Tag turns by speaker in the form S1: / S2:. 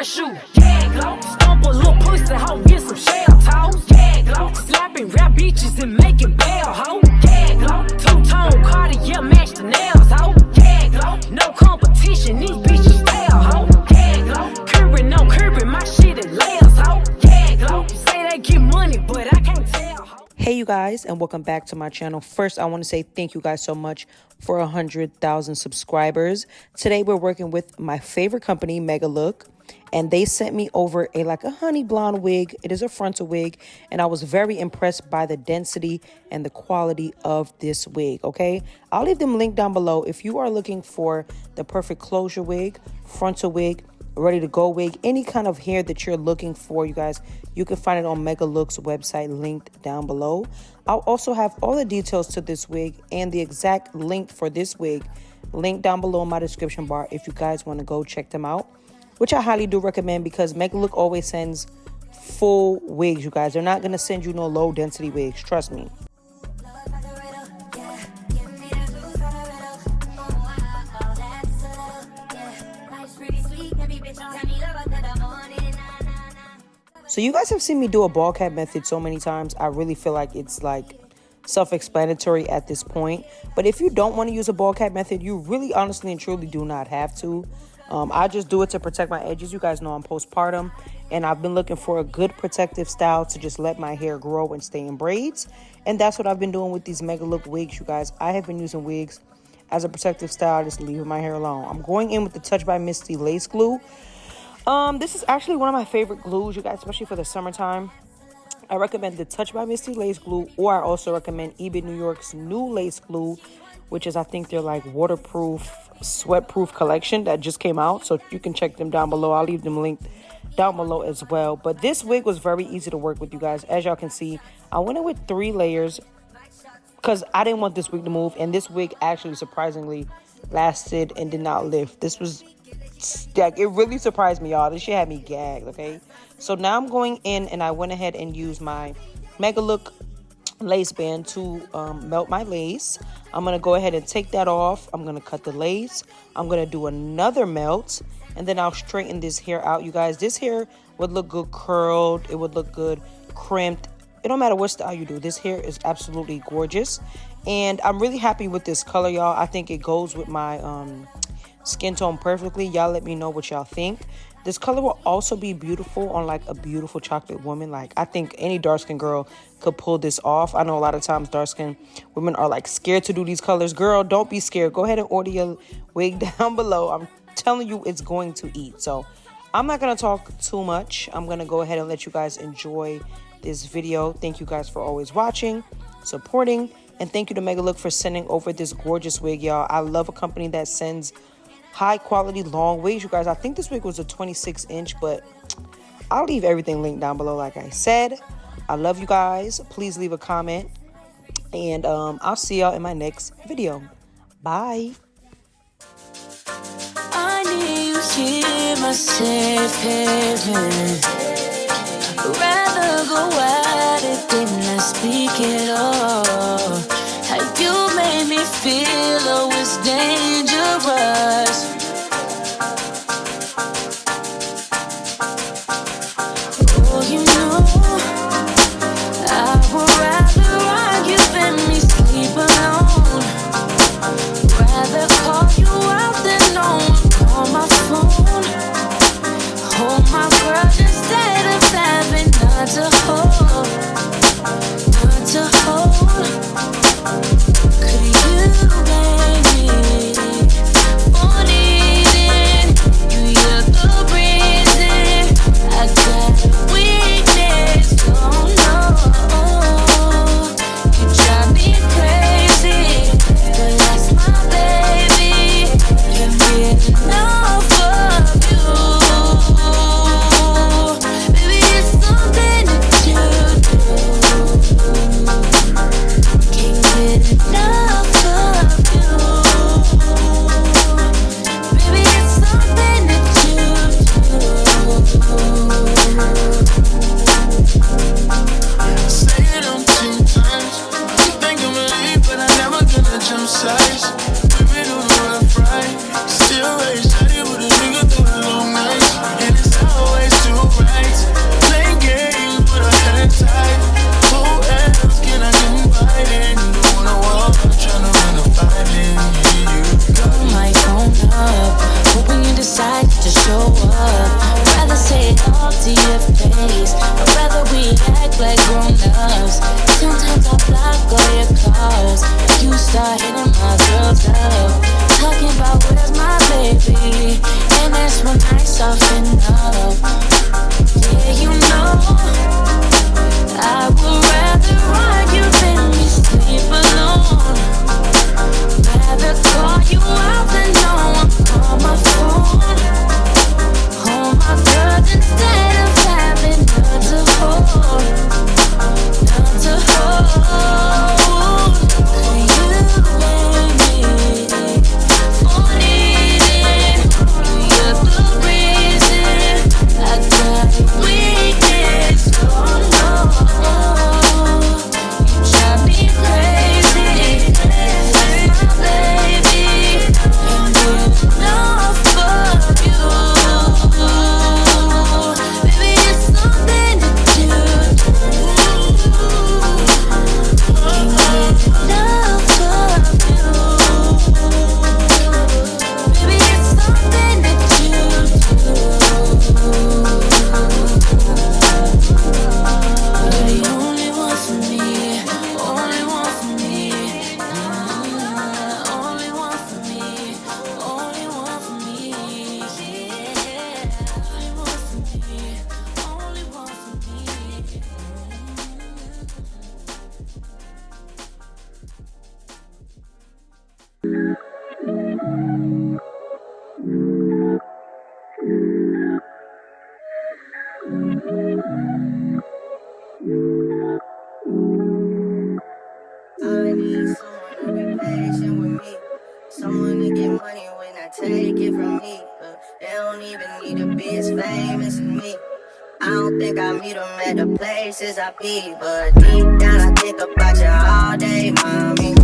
S1: parachute. Yeah, glow. Stomp a little pussy, hoe, get some shell toes. Yeah, glow. Slapping rap bitches and making bail, hoe. Yeah, glow. Two-tone Cartier match the nails, hoe. Yeah, glow. No competition, these bitches stale, hoe. Yeah, glow. Curbing, no curbing, my shit is layers, hoe. Yeah, glow. Say they get money, but I can't tell, hoe.
S2: Hey you guys, and welcome back to my channel. First, I want to say thank you guys so much for 100,000 subscribers. Today we're working with my favorite company, Megalook, and they sent me over a honey blonde wig. It is a frontal wig, and I was very impressed by the density and the quality of this wig. Okay, I'll leave them linked down below if you are looking for the perfect closure wig, frontal wig, ready to go wig, any kind of hair that you're looking for. You guys, you can find it on Megalook's website linked down below. I'll also have all the details to this wig and the exact link for this wig linked down below in my description bar if you guys want to go check them out, which I highly do recommend because Megalook always sends full wigs. You guys, they're not going to send you no low density wigs, trust me. So you guys have seen me do a ball cap method so many times. I really feel like it's self-explanatory at this point. But if you don't want to use a ball cap method, you really honestly and truly do not have to. I just do it to protect my edges. You guys know I'm postpartum, and I've been looking for a good protective style to just let my hair grow and stay in braids. And that's what I've been doing with these Megalook wigs, you guys. I have been using wigs as a protective style, just leaving my hair alone. I'm going in with the Touch by Misty lace glue. This is actually one of my favorite glues, you guys, especially for the summertime. I recommend the Touch by Misty lace glue, or I also recommend eBay New York's new lace glue, which is, I think they're waterproof, sweat-proof collection that just came out. So you can check them down below. I'll leave them linked down below as well. But this wig was very easy to work with, you guys. As y'all can see, I went in with 3 layers because I didn't want this wig to move. And this wig actually surprisingly lasted and did not lift. This was it really surprised me, y'all. This shit had me gagged. Okay, so now I'm going in and I went ahead and used my Megalook lace band to melt my lace. I'm gonna go ahead and take that off. I'm gonna cut the lace. I'm gonna do another melt, and then I'll straighten this hair out, you guys. This hair would look good curled. It would look good crimped. It don't matter what style you do. This hair is absolutely gorgeous, and I'm really happy with this color, y'all. I think it goes with my skin tone perfectly. Y'all let me know what y'all think. This color will also be beautiful on a beautiful chocolate woman. I think any dark skin girl could pull this off. I know a lot of times dark skin women are scared to do these colors. Girl, don't be scared. Go ahead and order your wig down below. I'm telling you, it's going to eat. So I'm not gonna talk too much. I'm gonna go ahead and let you guys enjoy this video. Thank you guys for always watching, supporting, and thank you to Megalook for sending over this gorgeous wig, y'all. I love a company that sends high quality long wigs, you guys. I think this wig was a 26-inch, but I'll leave everything linked down below. Like I said, I love you guys. Please leave a comment, and I'll see y'all in my next video. Bye.
S3: I need you here, my safe haven. Rather go at it than not speak at all. How you made me feel, oh, it's dangerous. Oh, you know, I would rather rock you than me sleep alone. Rather call you out than no one on my phone. Hold my breath instead of having none to hold. None to hold. Could you make me for needing you? You're the reason I got a weakness. Oh no, you drive me crazy, but that's my baby. Can't get enough of you. Baby, it's something that you do. Can't get enough of you. say it all to your face. I'd rather we act like grown-ups. Sometimes I block all your calls. You start hitting my girls up, talking about where's my baby, and that's when I soften up. Yeah, you know I would rather argue than me sleep alone. Rather call you out than no one call my phone. Hold my girl instead of having none to hold. None to hold. You made me fall in. You're the reason I got weakness. Oh no, you drive me crazy. That's my baby, and good enough for you. Baby, it's something that you do. Can't get enough of you. Baby, it's something that you do. You're the only one for me, only one for me. Only one for me, only one for me. Yeah, only one for me, only one for me.
S4: I need someone to be patient with me. Someone to get money when I take it from me. They don't even need to be as famous as me. I don't think I meet them at the places I be, but deep down I think about you all day, mommy.